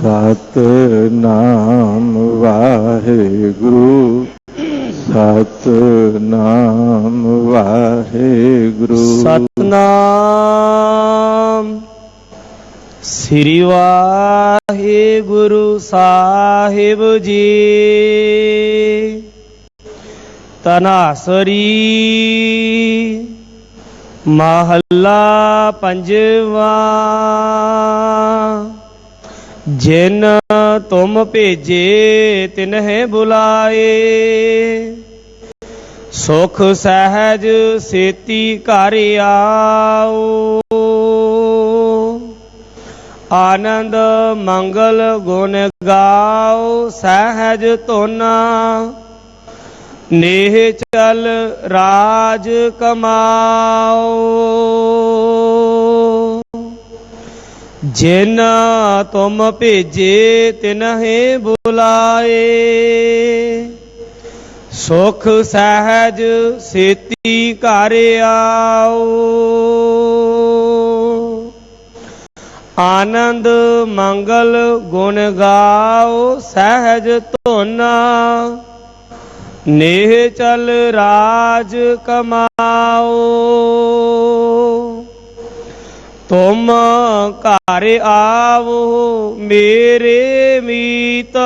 सतनाम वाहेगुरु सतनाम वाहेगुरु। सतनाम श्री वाहेगुरु साहिब जी। तनासरी महला पंजवा। जिन तुम भेजे तिन्हें बुलाए, सुख सहज सेती घर आओ। आनंद मंगल गुण गाओ सहज धुना, नेह चल राज कमाओ। जिन तुम भेजे तिन्हें बुलाए, सुख सहज सेती घर आओ। आनंद मंगल गुण गाओ सहज धुना, नेह चल राज कमाओ। तुम घर आवो मेरे मीत,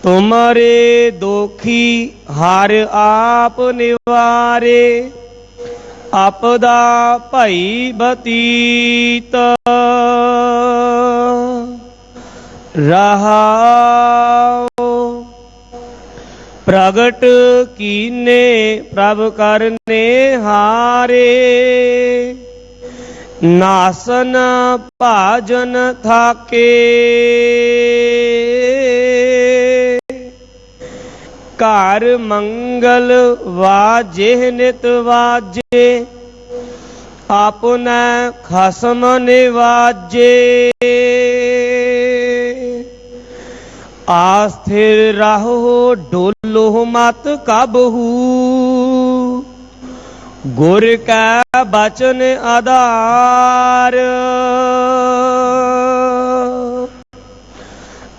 तुम्हारे दोखी हर आप निवारे। आपदा भई बतीत रहाओ। प्रगट कीने प्रभ करने हारे, नासन भाजन थाके। घर मंगल वाजे नित वाजे, आपने खसम निवाजे। आस्थिर रहो डोलो मत कबहू, गुर का बचन आधार।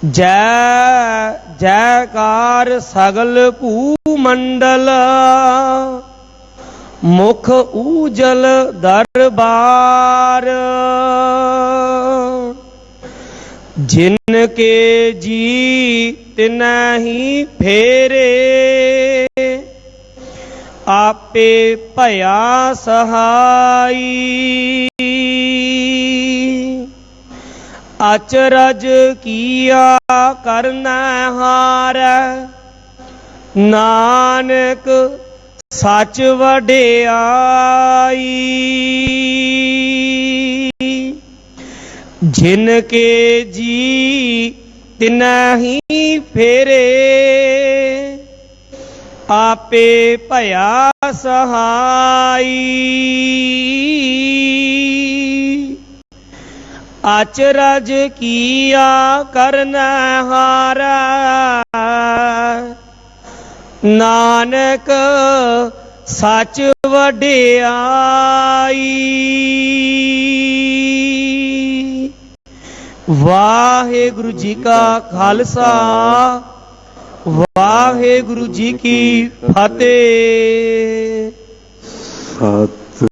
जय जयकार सगल भूमंडल, मुख उजल दरबार। जिनके जी तिनहि फेरे, आपे भया सहाई। अचरज किया करना हार, नानक सच वडियाई। जिनके जी तिनहि फेरे, आपे भया सहाई। अचरज किया करना हार, नानक सच वडियाई। वाहेगुरु जी का खालसा, वाहेगुरु जी की फतेह। सतनाम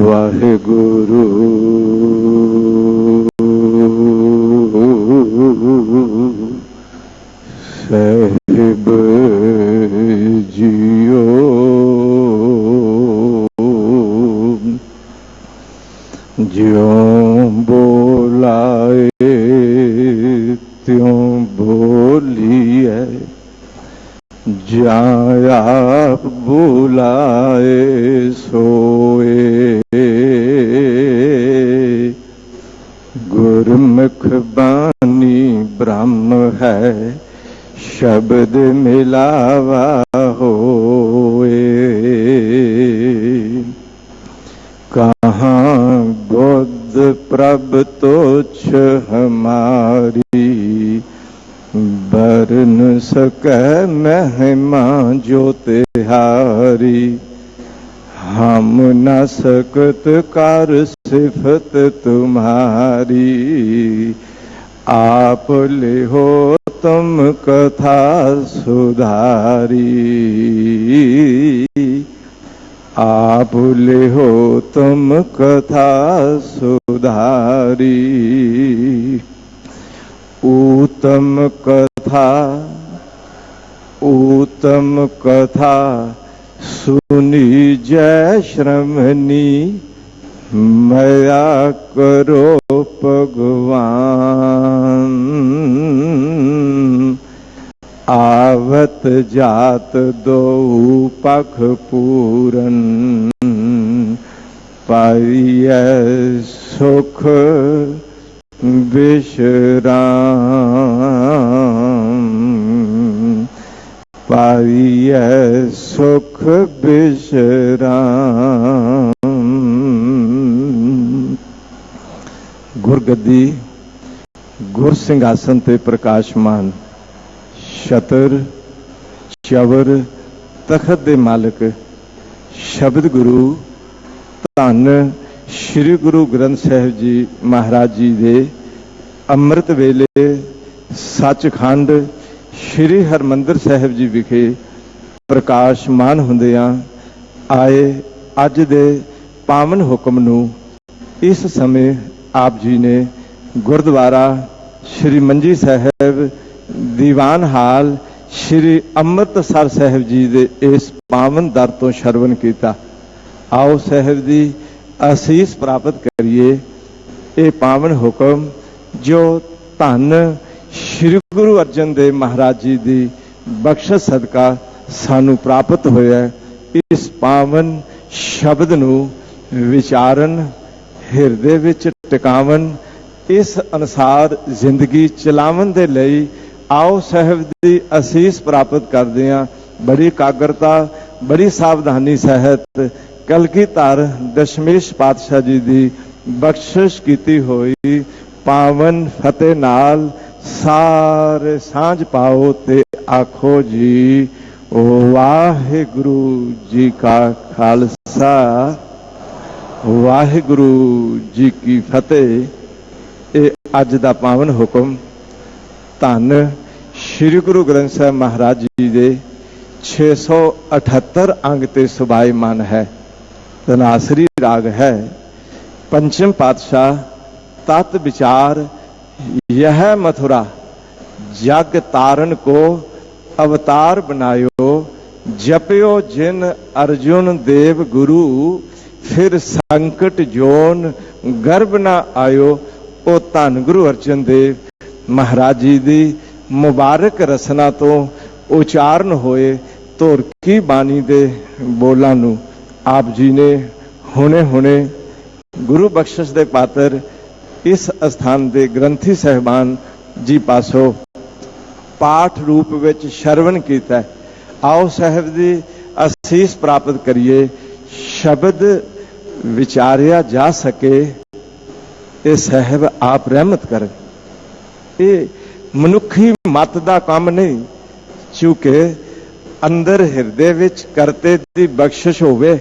वाहेगुरु साहिब जियो। ज्यों बोलाए त्यों बोलिए, जाया बुलाए सोए। गुरमुख बानी ब्रह्म है, शब्द मिलावा होए। कहाँ बुद्ध प्रभ तुच्छ हमारी, बर न सकै महिमा जो तिहारी। हारी। हम न सकत कर सिफत तुम्हारी, आप ले हो तुम कथा सुधारी। आप ले हो तुम कथा सुधारी। उत्तम कथा सुनी जय श्रमणी, मया करो भगवान। आवत जात दो पख पूरन, पाइय सुख विश्राम। पाइय सुख विश्राम। गुरगद्दी गुर ਸਿੰਘਾਸਨ ਤੇ ਪ੍ਰਕਾਸ਼ਮਾਨ ਛਤਰ ਚਵਰ ਤਖਤ ਦੇ ਮਾਲਕ ਸ਼ਬਦ ਗੁਰੂ ਧੰਨ ਸ਼੍ਰੀ ਗੁਰੂ ਗ੍ਰੰਥ ਸਾਹਿਬ ਜੀ ਮਹਾਰਾਜ ਜੀ ਦੇ ਅੰਮ੍ਰਿਤ ਵੇਲੇ ਸੱਚਖੰਡ ਸ਼੍ਰੀ ਹਰਮੰਦਰ ਸਾਹਿਬ ਜੀ ਵਿਖੇ ਪ੍ਰਕਾਸ਼ਮਾਨ ਹੁੰਦਿਆਂ ਆਏ ਅੱਜ ਦੇ ਪਾਵਨ ਹੁਕਮ ਨੂੰ ਇਸ ਸਮੇਂ ਆਪ ਜੀ ਨੇ ਗੁਰਦੁਆਰਾ ਸ਼੍ਰੀ ਮੰਜੀ ਸਾਹਿਬ ਦੀਵਾਨ ਹਾਲ ਸ਼੍ਰੀ ਅੰਮ੍ਰਿਤਸਰ ਸਾਹਿਬ ਜੀ ਦੇ ਇਸ ਪਾਵਨ ਦਰ ਤੋਂ ਸ਼ਰਵਨ ਕੀਤਾ। ਆਓ ਸਾਹਿਬ ਦੀ ਅਸੀਸ ਪ੍ਰਾਪਤ ਕਰੀਏ। ਇਹ ਪਾਵਨ ਹੁਕਮ ਜੋ ਧੰਨ ਸ਼੍ਰੀ ਗੁਰੂ ਅਰਜਨ ਦੇਵ ਮਹਾਰਾਜ ਜੀ ਦੀ ਬਖਸ਼ਿਸ਼ ਸਦਕਾ ਸਾਨੂੰ ਪ੍ਰਾਪਤ ਹੋਇਆ, ਇਸ ਪਾਵਨ ਸ਼ਬਦ ਨੂੰ ਵਿਚਾਰਨ, ਹਿਰਦੇ ਵਿੱਚ ਟਿਕਾਵਨ, ਇਸ ਅਨੁਸਾਰ ਜ਼ਿੰਦਗੀ ਚਲਾਵਨ ਦੇ ਲਈ ਆਓ ਸਾਹਿਬ ਦੀ ਅਸੀਸ ਪ੍ਰਾਪਤ ਕਰਦੇ ਹਾਂ। ਬੜੀ ਇਕਾਗਰਤਾ, ਬੜੀ ਸਾਵਧਾਨੀ ਸਹਿਤ ਕਲਗੀਧਰ ਦਸ਼ਮੇਸ਼ ਪਾਤਸ਼ਾਹ ਜੀ ਦੀ ਬਖਸ਼ਿਸ਼ ਕੀਤੀ ਹੋਈ ਪਾਵਨ ਫਤਿਹ ਨਾਲ ਸਾਰੇ ਸਾਂਝ ਪਾਓ ਤੇ ਆਖੋ ਜੀ ਵਾਹਿਗੁਰੂ ਜੀ ਕਾ ਖਾਲਸਾ, ਵਾਹਿਗੁਰੂ ਜੀ ਕੀ ਫਤਿਹ। ਇਹ ਅੱਜ ਦਾ ਪਾਵਨ ਹੁਕਮ ਧੰਨ ਸ਼੍ਰੀ ਗੁਰੂ ਗ੍ਰੰਥ ਸਾਹਿਬ ਮਹਾਰਾਜ ਜੀ ਦੇ 678 ਅੰਗ ਤੇ ਸੁਭਾਇਮਾਨ ਹੈ। ਧਨਾਸਰੀ ਰਾਗ ਹੈ। पंचम पातशाह तत् विचार यह मथुरा जग तारन को अवतार बनायो, जपयो जिन अर्जुन देव गुरु, फिर संकट जोन गर्भ ना आयो। ओ धन गुरु अर्जन देव महाराज जी दी मुबारक रसना तो उचारण होए धुरकी बानी दे बोलां नूं आप जी ने हुणे हुणे गुरु बख्शिश दे पात्र इस स्थान दे ग्रंथी साहिबान जी पासों पाठ रूप विच श्रवण कीता। आओ साहिब दी असीस प्राप्त करिए। शब्द विचारिया जा सके ये साहिब आप रहमत कर। ये मनुखी मत दा काम नहीं, चूंकि अंदर हिरदे विच करते दी बख्शिश होवे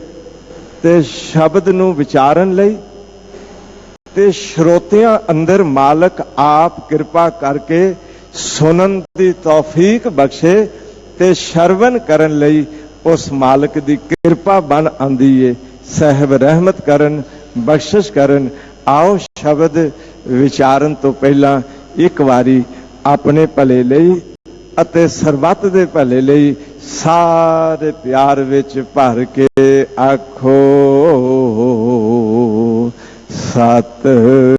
ते शब्द नूं विचारन लई ते श्रोतियां अंदर मालक आप कृपा करके सुनन दी तौफीक बख्शे ते श्रवण करन लई उस मालक दी कृपा बन आंदी है। साहिब रहमत करन, बख्शिश करन। आओ शब्द विचारन तो पहला एक बारी अपने भले लई अते सरबत दे भले लई सारे प्यार विच भर के आखो सतनाम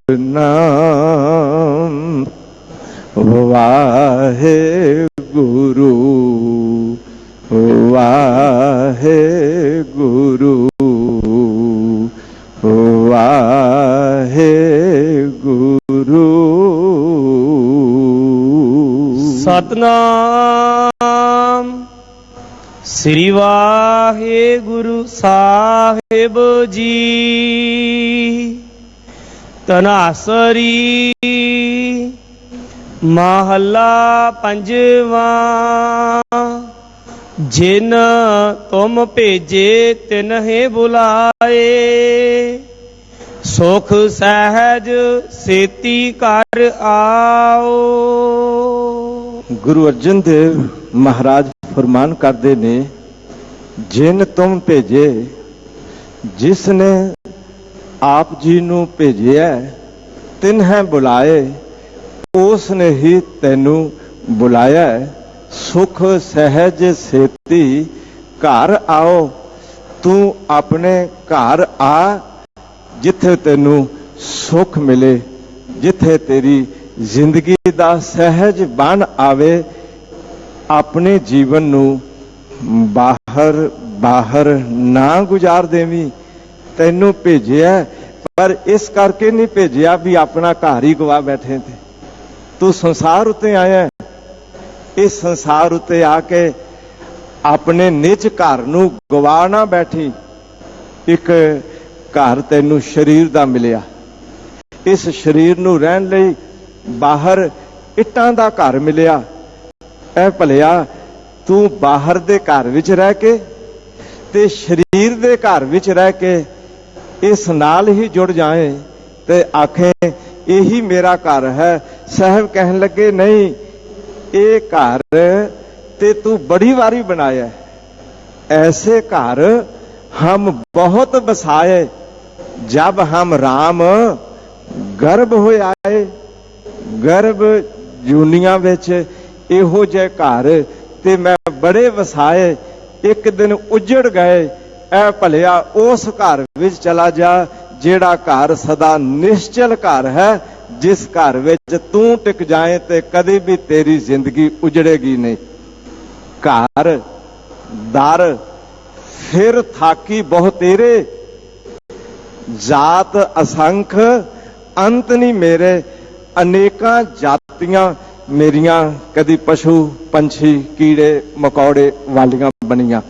वाहे गुरु वाहे गुरु वाहे गुरु। सतनाम श्री वाहे गुरु साहिब जी। तनासरी महला पंजवा। जिन तुम भेजे तिन्हे बुलाए, सुख सहज सेती कर आओ। गुरु अर्जन देव महाराज फरमान करते ने, जिन तुम भेजे, जिसने आप जी नू भेजिया, तिन्हें बुलाए, उसने ही तैनू बुलाया। सुख सहज सेती घर आओ, तू अपने घर आ, जिथे तैनू सुख मिले, जिथे तेरी जिंदगी दा सहज बन आवे। अपने जीवन नू बाहर बाहर ना गुजार देवी। तैनू भेजिया, पर इस करके नहीं भेजिया भी अपना घर ही गवा बैठे थे। तू संसार उत्ते आया, इस संसार उत्ते आके अपने निज घर नू गवा ना बैठी। एक घर तैनू शरीर दा मिलिया, इस शरीर नू रहन लई बाहर इट्टां दा घर मिलिया। ऐ भलिया तू बाहर दे घर विच रह के ते शरीर दे घर विच रह के इस नाल ही जुड़ जाए ते आखे यही मेरा घर है। साहब कहन लगे नहीं, ये घर ते तू बड़ी वारी बनाया, ऐसे घर हम बहुत बसाए। जब हम राम गर्भ होए आए, गर्भ जूनिया विच इहो जे घर ते मैं बड़े वसाए, एक दिन उजड़ गए। ऐ भलिया उस घर विच चला जा जेड़ा घर सदा निश्चल घर है, जिस घर विच तू टिक जाए ते कदी भी तेरी जिंदगी उजड़ेगी नहीं। घर दर फिर थाकी बहु तेरे, जात असंख अंत नहीं मेरे। अनेकां जातियां मेरियां कदी पशु पंछी कीड़े मकौड़े वालियां बनियां।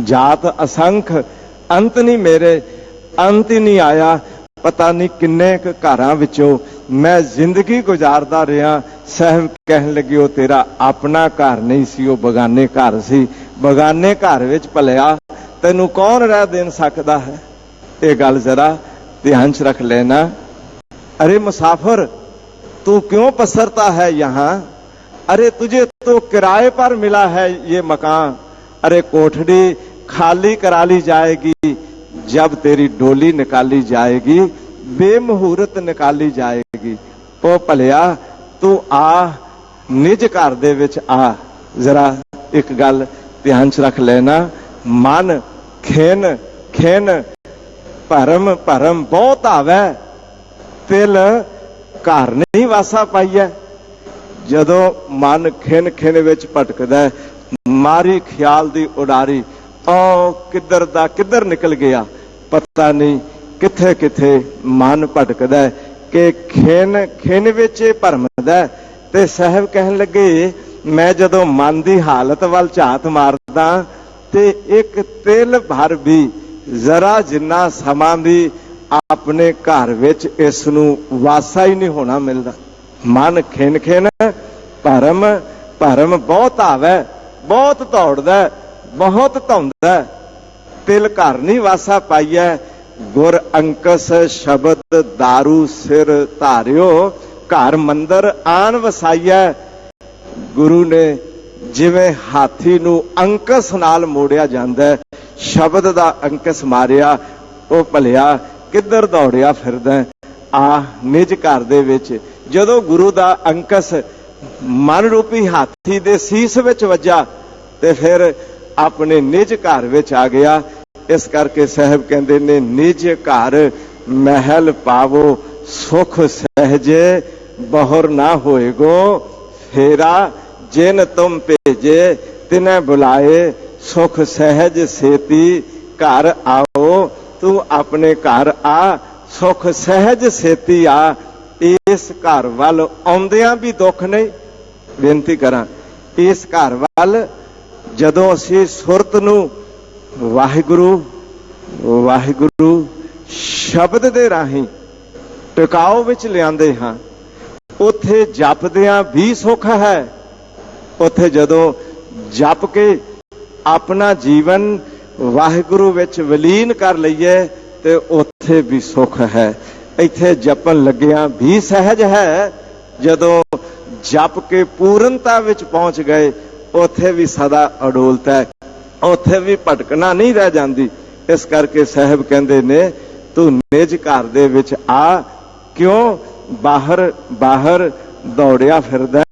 जात असंख अंत नहीं मेरे, अंत ही नहीं आया। पता नहीं किन्ने घरां विचों मैं जिंदगी गुजारदा रहा। साहब कहन लगे वो तेरा अपना घर नहीं सी, वो बगाने घर सी। बगाने घर विच भलिया तैनू कौन रह देन सकदा है? ये गल जरा ध्यान च रख लेना। अरे मुसाफिर, तू क्यों पसरता है यहाँ? अरे तुझे तो किराए पर मिला है ये मकान। अरे कोठड़ी खाली करा ली जाएगी जब तेरी डोली निकाली जाएगी, बेमुहूर्त निकाली जाएगी। ओ भलिया तू आ, निज घर दे विच आ। जरा एक गल ध्यान च रख लेना। मन खिन खिन भरम भरम बहुत आवे, तिल घर नहीं वासा पाइया। जदों मन खिन खिन विच भटकदा, मारी ख्याल दी उडारी, ओ किधर दा किधर निकल गया, पता नहीं किथे किथे मन भटकदा कि खिन खिन विच भरमदा। ते साहब कहन लगे मैं जदों मन दी हालत वल झात मारदा ते एक तिल भर भी जरा जिन्ना समा भी अपने घर विच इस नूं वासा ही नहीं होना मिलदा। मन खिन खिन भरम भरम बहुत आवे, बहुत दौड़दा, बहुत धौंदा, तिल घर नहीं वासा पाइया। गुर अंकस शब्द दारू सिर धारियो, घर मंदिर आन वसाइया। गुरु ने जिवें हाथी नूं अंकस नाल मोड़िया जांदा है, शब्द दा अंकस मारिया, ओ भलिया किधर दौड़िया फिरदा। आ निज घर दे विच जदों गुरु दा अंकस मन रूपी हाथी दे सीस विच वजा ते फिर अपने निज घर विच आ गया। इस करके साहब कहंदे ने, निज घर महल पावो, सुख सहजे बहुर ना होएगो। फेरा जिन तुम भेजे तिन्हें बुलाए, सुख सहज सेती घर आओ। तू अपने घर आ, सुख सहज सेती आ। इस घर वाल आउंदियां भी दुख नहीं। बेनती करा, इस घर वाल जदों असीं सुरत नूं वाहिगुरु वाहिगुरु शब्द दे राही टिकाओ विच लिआंदे हां, उथे जपदियां भी सुख है। उथे जदों जप के ਆਪਣਾ ਜੀਵਨ ਵਾਹਿਗੁਰੂ ਵਿੱਚ ਵਿਲੀਨ ਕਰ ਲਈਏ ਤੇ ਉੱਥੇ ਵੀ ਸੁੱਖ ਹੈ। ਇੱਥੇ ਜਪਣ ਲੱਗਿਆਂ ਵੀ ਸਹਿਜ ਹੈ, ਜਦੋਂ ਜਪ ਕੇ ਪੂਰਨਤਾ ਵਿੱਚ ਪਹੁੰਚ ਗਏ ਉੱਥੇ ਵੀ ਸਦਾ ਅਡੋਲਤਾ ਹੈ, ਉੱਥੇ ਵੀ ਭਟਕਣਾ ਨਹੀਂ ਰਹਿ ਜਾਂਦੀ। ਇਸ ਕਰਕੇ ਸਾਹਿਬ ਕਹਿੰਦੇ ਨੇ ਤੂੰ ਨਿਜ ਘਰ ਦੇ ਵਿੱਚ ਆ, ਕਿਉਂ ਬਾਹਰ ਦੌੜਿਆ ਫਿਰਦਾ,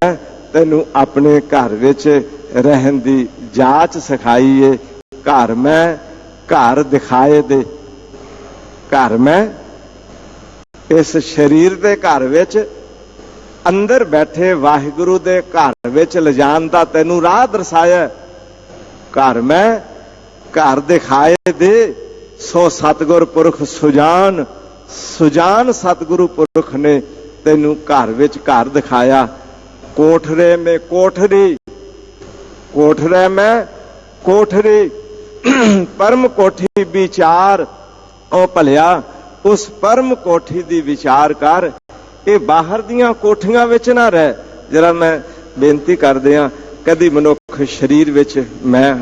ਤੈਨੂੰ ਆਪਣੇ ਘਰ ਵਿੱਚ ਰਹਿਣ ਦੀ ਜਾਚ ਸਿਖਾਈ ਏ। ਘਰ ਮੈਂ ਘਰ ਦਿਖਾਏ ਦੇ, ਘਰ ਮੈਂ ਇਸ ਸਰੀਰ ਦੇ ਘਰ ਵਿੱਚ ਅੰਦਰ ਬੈਠੇ ਵਾਹਿਗੁਰੂ ਦੇ ਘਰ ਵਿੱਚ ਲਿਜਾਣ ਦਾ ਤੈਨੂੰ ਰਾਹ ਦਰਸਾਇਆ। ਘਰ ਮੈਂ ਘਰ ਦਿਖਾਏ ਦੇ, ਸੋ ਸਤਿਗੁਰ ਪੁਰਖ ਸੁਜਾਨ ਸਤਿਗੁਰੂ ਪੁਰਖ ਨੇ ਤੈਨੂੰ ਘਰ ਵਿੱਚ ਘਰ ਦਿਖਾਇਆ। ਕੋਠਰੇ ਮੇ ਕੋਠਰੀ, ਕੋਠਰੇ ਮੈਂ ਕੋਠਰੀ, ਪਰਮ ਕੋਠੀ ਵਿਚਾਰ। ਉਹ ਭਲਿਆ ਉਸ ਪਰਮ ਕੋਠੀ ਦੀ ਵਿਚਾਰ ਕਰ, ਇਹ ਬਾਹਰ ਦੀਆਂ ਕੋਠੀਆਂ ਵਿੱਚ ਨਾ ਰਹਿ। ਜਰਾ ਮੈਂ ਬੇਨਤੀ ਕਰਦੇ ਹਾਂ, ਕਦੀ ਮਨੁੱਖ ਸਰੀਰ ਵਿੱਚ ਮੈਂ,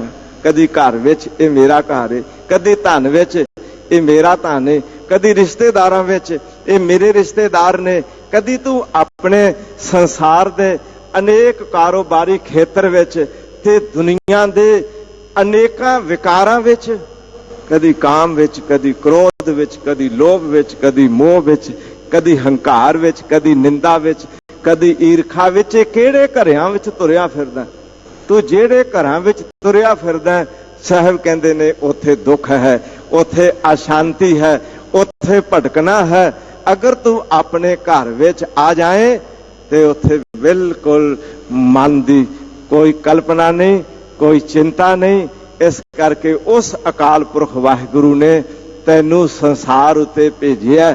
ਕਦੀ ਘਰ ਵਿੱਚ ਇਹ ਮੇਰਾ ਘਰ ਹੈ, ਕਦੀ ਧਨ ਵਿੱਚ ਇਹ ਮੇਰਾ ਧਨ ਹੈ, ਕਦੀ ਰਿਸ਼ਤੇਦਾਰਾਂ ਵਿੱਚ ਇਹ ਮੇਰੇ ਰਿਸ਼ਤੇਦਾਰ ਨੇ, ਕਦੀ ਤੂੰ ਆਪਣੇ ਸੰਸਾਰ ਦੇ ਅਨੇਕ ਕਾਰੋਬਾਰੀ ਖੇਤਰ ਵਿੱਚ ਤੇ ਦੁਨੀਆ ਦੇ ਅਨੇਕਾਂ ਵਿਕਾਰਾਂ ਵਿੱਚ, ਕਦੀ ਕਾਮ ਵਿੱਚ, ਕਦੀ ਕ੍ਰੋਧ ਵਿੱਚ, ਕਦੀ ਲੋਭ ਵਿੱਚ, ਕਦੀ ਮੋਹ ਵਿੱਚ, ਕਦੀ ਹੰਕਾਰ ਵਿੱਚ, ਕਦੀ ਨਿੰਦਾ ਵਿੱਚ, ਕਦੀ ਈਰਖਾ ਵਿੱਚ। ਇਹ ਕਿਹੜੇ ਘਰਿਆਂ ਵਿੱਚ ਤੁਰਿਆ ਫਿਰਦਾ ਤੂੰ? ਜਿਹੜੇ ਘਰਾਂ ਵਿੱਚ ਤੁਰਿਆ ਫਿਰਦਾ, ਸਾਹਿਬ ਕਹਿੰਦੇ ਨੇ ਉੱਥੇ ਦੁੱਖ ਹੈ, ਉੱਥੇ ਅਸ਼ਾਂਤੀ ਹੈ, ਉੱਥੇ ਭਟਕਣਾ ਹੈ। ਅਗਰ ਤੂੰ ਆਪਣੇ ਘਰ ਵਿੱਚ ਆ ਜਾਏ ਤੇ ਉੱਥੇ ਬਿਲਕੁਲ ਮਨ ਦੀ ਕੋਈ ਕਲਪਨਾ ਨਹੀਂ, ਕੋਈ ਚਿੰਤਾ ਨਹੀਂ। ਇਸ ਕਰਕੇ ਉਸ ਅਕਾਲ ਪੁਰਖ ਵਾਹਿਗੁਰੂ ਨੇ ਤੈਨੂੰ ਸੰਸਾਰ ਉੱਤੇ ਭੇਜਿਆ,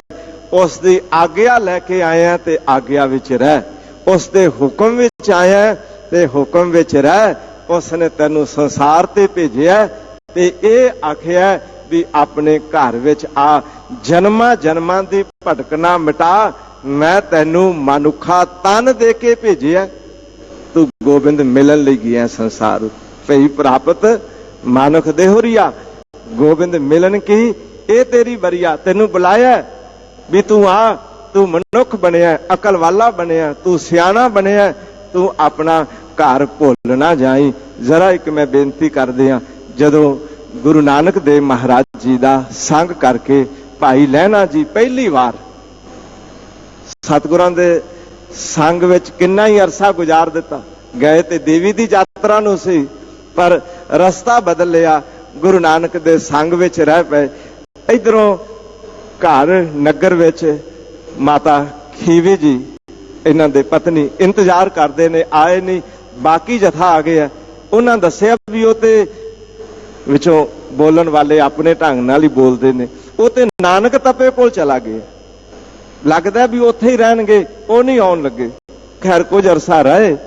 ਉਸ ਦੀ ਆਗਿਆ ਲੈ ਕੇ ਆਇਆ ਤੇ ਆਗਿਆ ਵਿੱਚ ਰਹਿ, ਉਸ ਦੇ ਹੁਕਮ ਵਿੱਚ ਆਇਆ ਤੇ ਹੁਕਮ ਵਿੱਚ ਰਹਿ। ਉਸ ਨੇ ਤੈਨੂੰ ਸੰਸਾਰ ਤੇ ਭੇਜਿਆ ਤੇ ਇਹ ਆਖਿਆ ਵੀ ਆਪਣੇ ਘਰ ਵਿੱਚ ਆ, ਜਨਮਾਂ ਦੀ ਭਟਕਣਾ ਮਿਟਾ। ਮੈਂ ਤੈਨੂੰ ਮਨੁੱਖਾ ਤਨ ਦੇ ਕੇ ਭੇਜਿਆ, ਤੂੰ ਗੋਬਿੰਦ ਮਿਲਣ ਲਈ ਗਿਆ ਸੰਸਾਰ। ਭਈ ਪ੍ਰਾਪਤ ਮਾਨੁਖ ਦੇਹੁਰੀਆ, ਗੋਬਿੰਦ ਮਿਲਣ ਕੀ ਇਹ ਤੇਰੀ ਬਰੀਆ। ਤੈਨੂੰ ਬੁਲਾਇਆ ਵੀ ਤੂੰ ਆ, ਤੂੰ ਮਨੁੱਖ ਬਣਿਆ, ਅਕਲ ਵਾਲਾ ਬਣਿਆ, ਤੂੰ ਸਿਆਣਾ ਬਣਿਆ, ਤੂੰ ਆਪਣਾ ਘਰ ਭੁੱਲ ਨਾ ਜਾਈ। ਜ਼ਰਾ ਇੱਕ ਮੈਂ ਬੇਨਤੀ ਕਰਦੇ ਹਾਂ, ਜਦੋਂ ਗੁਰੂ ਨਾਨਕ ਦੇਵ ਮਹਾਰਾਜ ਜੀ ਦਾ ਸੰਗ ਕਰਕੇ ਭਾਈ ਲਹਿਣਾ ਜੀ ਪਹਿਲੀ ਵਾਰ ਸਤਿਗੁਰਾਂ ਦੇ ਸੰਗ ਵਿੱਚ ਕਿੰਨਾ ਹੀ ਅਰਸਾ ਗੁਜ਼ਾਰ ਦਿੱਤਾ। ਗਏ ਤੇ ਦੇਵੀ ਦੀ ਯਾਤਰਾ ਨੂੰ ਸੀ, ਪਰ ਰਸਤਾ ਬਦਲ ਲਿਆ, ਗੁਰੂ ਨਾਨਕ ਦੇ ਸੰਗ ਵਿੱਚ ਰਹਿ ਪਏ। ਇਧਰੋਂ ਘਰ ਨਗਰ ਵਿੱਚ ਮਾਤਾ ਖੀਵੀ ਜੀ ਇਹਨਾਂ ਦੇ ਪਤਨੀ ਇੰਤਜ਼ਾਰ ਕਰਦੇ ਨੇ, ਆਏ ਨਹੀਂ। ਬਾਕੀ ਜਥਾ ਆ ਗਿਆ, ਉਹਨਾਂ ਦੱਸਿਆ ਵੀ ਉਹ ਤੇ ਵਿੱਚੋਂ ਬੋਲਣ ਵਾਲੇ ਆਪਣੇ ਢੰਗ ਨਾਲ ਹੀ ਬੋਲਦੇ ਨੇ, ਉਹ ਤੇ ਨਾਨਕ ਤਪੇ ਕੋਲ ਚਲਾ ਗਿਆ, ਲੱਗਦਾ ਵੀ ਉੱਥੇ ਹੀ ਰਹਿਣਗੇ, ਉਹ ਨਹੀਂ ਆਉਣ ਲੱਗੇ। ਖੈਰ ਕੁਝ ਅਰਸਾ ਰਹੇ,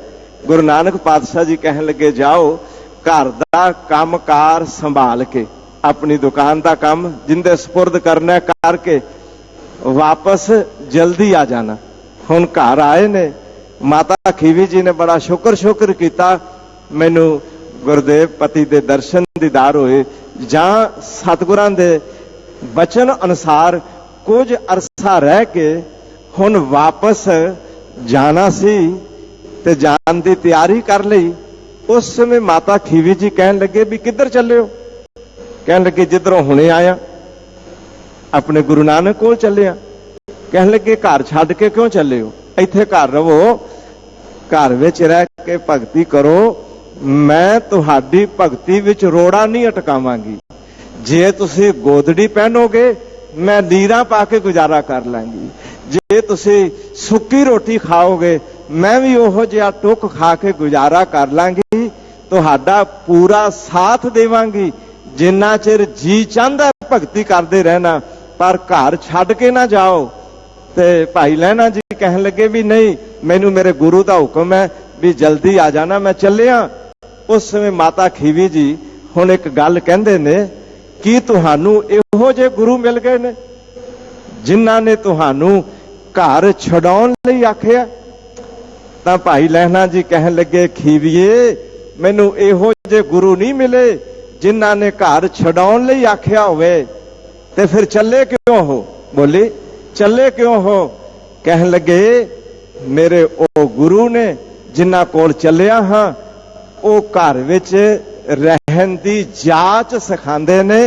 ਗੁਰੂ ਨਾਨਕ ਪਾਤਸ਼ਾਹ ਜੀ ਕਹਿਣ ਲੱਗੇ ਜਾਓ ਘਰ ਦਾ ਕੰਮਕਾਰ ਸੰਭਾਲ ਕੇ, ਆਪਣੀ ਦੁਕਾਨ ਦਾ ਕੰਮ ਜਿੰਦੇ ਸਪੁਰਦ ਕਰਨਾ ਕਰਕੇ ਵਾਪਸ ਜਲਦੀ ਆ ਜਾਣਾ। ਹੁਣ ਘਰ ਆਏ ਨੇ, ਮਾਤਾ ਖੀਵੀ ਜੀ ਨੇ ਬੜਾ ਸ਼ੁਕਰ ਕੀਤਾ, ਮੈਨੂੰ ਗੁਰਦੇਵ ਪਤੀ ਦੇ ਦਰਸ਼ਨ ਦੀਦਾਰ ਹੋਏ, ਜਾਂ ਸਤਿਗੁਰਾਂ ਦੇ ਬਚਨ ਅਨੁਸਾਰ ਕੁਝ ਅਰਸਾ ਰਹਿ ਕੇ ਹੁਣ ਵਾਪਸ ਜਾਣਾ ਸੀ ਤੇ ਜਾਣ ਦੀ ਤਿਆਰੀ ਕਰ ਲਈ। ਉਸ ਸਮੇਂ ਮਾਤਾ ਖੀਵੀ ਜੀ ਕਹਿਣ ਲੱਗੇ ਵੀ ਕਿੱਧਰ ਚੱਲੇ ਹੋ? ਕਹਿਣ ਲੱਗੇ ਜਿੱਧਰੋਂ ਹੁਣੇ ਆਇਆ, ਆਪਣੇ ਗੁਰੂ ਨਾਨਕ ਕੋਲ ਚੱਲੇ ਆ। ਕਹਿਣ ਲੱਗੇ ਘਰ ਛੱਡ ਕੇ ਕਿਉਂ ਚੱਲੇ ਹੋ? ਇੱਥੇ ਘਰ ਰਵੋ, ਘਰ ਵਿੱਚ ਰਹਿ ਕੇ ਭਗਤੀ ਕਰੋ, ਮੈਂ ਤੁਹਾਡੀ ਭਗਤੀ ਵਿੱਚ ਰੋੜਾ ਨਹੀਂ ਅਟਕਾਵਾਂਗੀ। ਜੇ ਤੁਸੀਂ ਗੋਦੜੀ ਪਹਿਨੋਗੇ ਮੈਂ ਲੀਰਾਂ ਪਾ ਕੇ ਗੁਜ਼ਾਰਾ ਕਰ ਲਾਂਗੀ, ਜੇ ਤੁਸੀਂ ਸੁੱਕੀ ਰੋਟੀ ਖਾਓਗੇ ਮੈਂ ਵੀ ਉਹੋ ਜਿਹਾ ਟੁੱਕ ਖਾ ਕੇ ਗੁਜ਼ਾਰਾ ਕਰ ਲਾਂਗੀ, ਤੁਹਾਡਾ ਪੂਰਾ ਸਾਥ ਦੇਵਾਂਗੀ। ਜਿੰਨਾ ਚਿਰ ਜੀ ਚਾਹੁੰਦਾ ਭਗਤੀ ਕਰਦੇ ਰਹਿਣਾ, ਪਰ ਘਰ ਛੱਡ ਕੇ ਨਾ ਜਾਓ। ਤੇ ਭਾਈ ਲਹਿਣਾ ਜੀ ਕਹਿਣ ਲੱਗੇ ਵੀ ਨਹੀਂ, ਮੈਨੂੰ ਮੇਰੇ ਗੁਰੂ ਦਾ ਹੁਕਮ ਹੈ ਵੀ ਜਲਦੀ ਆ ਜਾਣਾ, ਮੈਂ ਚੱਲਿਆ। ਉਸ ਸਮੇਂ ਮਾਤਾ ਖੀਵੀ ਜੀ ਹੁਣ ਇੱਕ ਗੱਲ ਕਹਿੰਦੇ ਨੇ, ਕੀ ਤੁਹਾਨੂੰ ਇਹੋ ਜਿਹੇ ਗੁਰੂ ਮਿਲ ਗਏ ਨੇ ਜਿਨ੍ਹਾਂ ਨੇ ਤੁਹਾਨੂੰ ਘਰ ਛਡਾਉਣ ਲਈ ਆਖਿਆ? ਤਾਂ ਭਾਈ ਲਹਿਣਾ ਜੀ ਕਹਿਣ ਲੱਗੇ, ਖੀਵੀਏ मैनू इहो जे गुरु नहीं मिले जिन्हां ने घर छडाउण लई आखिया होवे ते फिर चले क्यों हो? बोली चले क्यों हो? कहन लगे मेरे ओ गुरु ने जिन्हां कोल चलिया हां ओ घर विच रहन दी जाच सिखांदे ने।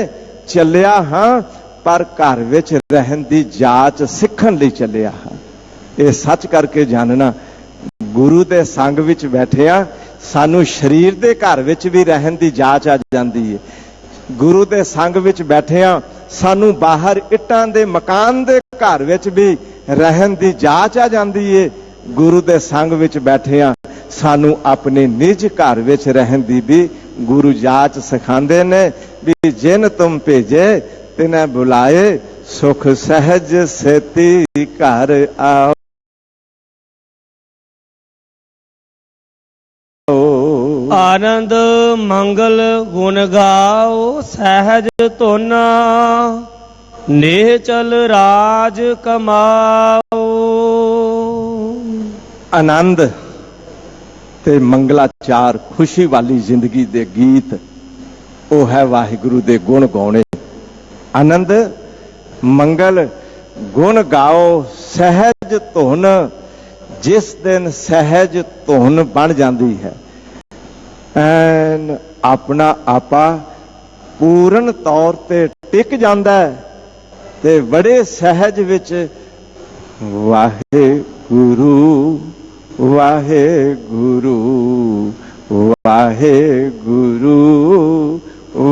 चलिया हां पर घर विच रहन दी जाच सिखण लई चलिया हां। ये सच करके जानना, गुरु दे संग विच बैठिया सानू शरीर दे घर विच भी रहन दी जाच आ जांदी है। गुरु दे संग विच बैठिया सानू बाहर इट्टां दे मकान दे घर विच भी रहन दी जाच आ जांदी है। गुरु दे संग विच बैठिया सानू अपने निज घर विच रहन दी भी गुरु जाच सिखांदे ने भी जिन तुम भेजे तिन्हें बुलाए सुख सहज सेती घर आओ। आनंद मंगल गुण गाओ सहज धुना नेह चल राज कमाओ। आनंद ते मंगलाचार खुशी वाली जिंदगी दे गीत वो है वाहिगुरु दे गुण गाने। आनंद मंगल गुण गाओ सहज धुन। जिस दिन सहज धुन बन जाती है एन अपना आपा पूर्ण तौर ते टिक जाता है ते बड़े सहज विच वाहे गुरु वाहे गुरु वाहे गुरु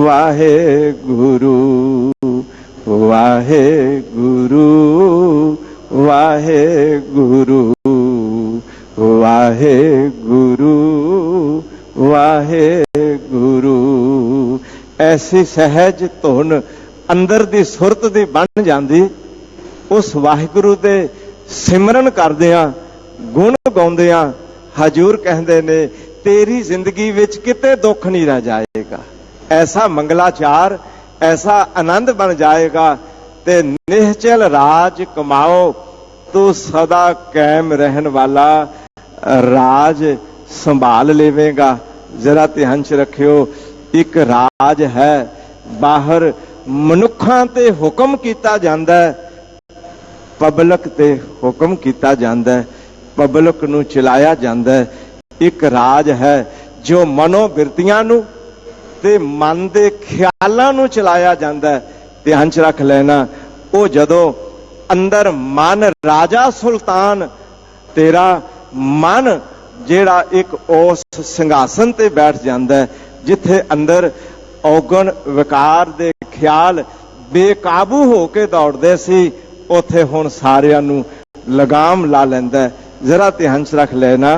वाहे गुरु वाहे गुरु वाहे गुरु वाहे गुरु वाहे गुरु। ऐसी सहज धुन अंदर दी सुरत दी बन जाती। उस वाहिगुरु दे सिमरन करदियां गुण गाउंदियां हजूर कहंदे ने तेरी जिंदगी विच किते दुख नहीं रह जाएगा। ऐसा मंगलाचार ऐसा आनंद बन जाएगा ते निश्चल राज कमाओ। तू सदा कायम रहन वाला राज संभाल लेवेगा। जरा ध्यान च रखियो, एक राज है बाहर मनुखां ते हुक्म किया जाता है, पब्लिक ते हुक्म किया जाता है, पब्लिक नूं चलाया जाता है। एक राज है जो मनोबिरतियां नूं ते मन दे ख्यालां नूं चलाया जाता है। ध्यान च रख लेना, वो जदों अंदर मन राजा सुल्तान तेरा मन जेड़ा एक उस सिंघासन ते बैठ जाता है जिथे अंदर औगण विकार दे ख्याल बेकाबू होके दौड़दे सी, उथे हुण सारियां नूं लगाम ला लैंदा है। जरा ध्यान च रख लेना,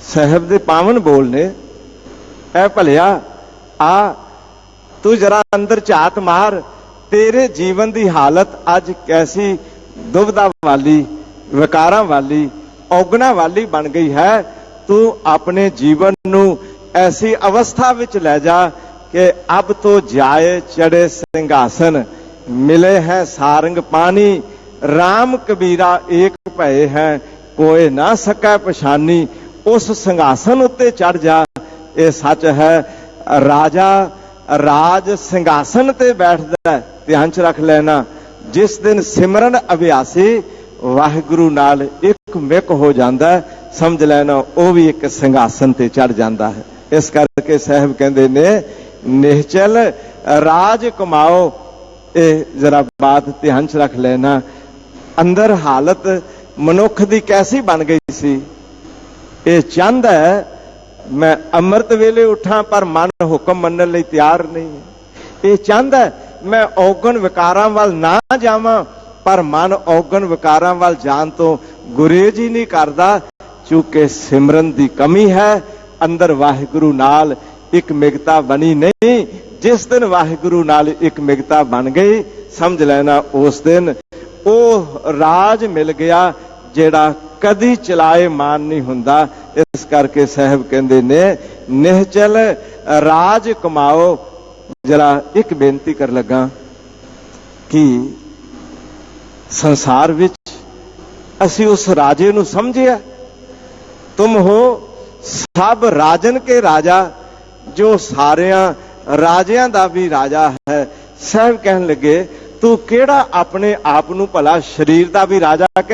साहब दे पावन बोल ने ऐ भलिया आ तू जरा अंदर झात मार, तेरे जीवन की हालत अज कैसी दुविधा वाली विकारां वाली औगणा वाली बन गई है। तू अपने जीवन नू ऐसी अवस्था विच ले जा कि अब तो जाए चढ़े सिंहासन, मिले हैं सारंग पानी, राम कबीरा एक भये हैं कोई ना सकै पछानी। उस सिंहासन उत्ते चढ़ जा। ये सच है, राजा राज सिंहासन ते बैठदा है। ध्यान च रख लेना, जिस दिन सिमरन अभ्यासी वाहिगुरु नाल एक मिक हो जाता है, समझ लेना वो भी एक सिंहासन ते चढ़ जाता है। इस करके साहब कहते ने निश्चल राज कमाओ। ये जरा बात ध्यान च रख लेना, अंदर हालत मनुख दी कैसी बन गई सी। ये चाहता है मैं अमृत वेले उठा पर मन हुक्म मनने लई तैयार नहीं है। ये चाहता है मैं औगण विकारां वाल ना जावां पर मन औगण विकारां वाल जान तो गुरेज ही नहीं करता, चूंकि सिमरन की कमी है। अंदर वाहिगुरु नाल एक मिगता बनी नहीं। जिस दिन वाहिगुरु नाल एक मिगता बन गई, समझ लेना उस दिन वो राज मिल गया जेड़ा कदी चलाए मान नहीं हुंदा। इस करके साहब कहंदे ने निश्चल राज कमाओ। जरा एक बेनती कर लगा कि संसार विच असी उस राजे नूं समझिया, तुम हो सब राजन के राजा, जो सारिया राजियां दा भी राजा है। साहब कहन लगे तू केड़ा अपने आप नू भला शरीर दा भी राजा कह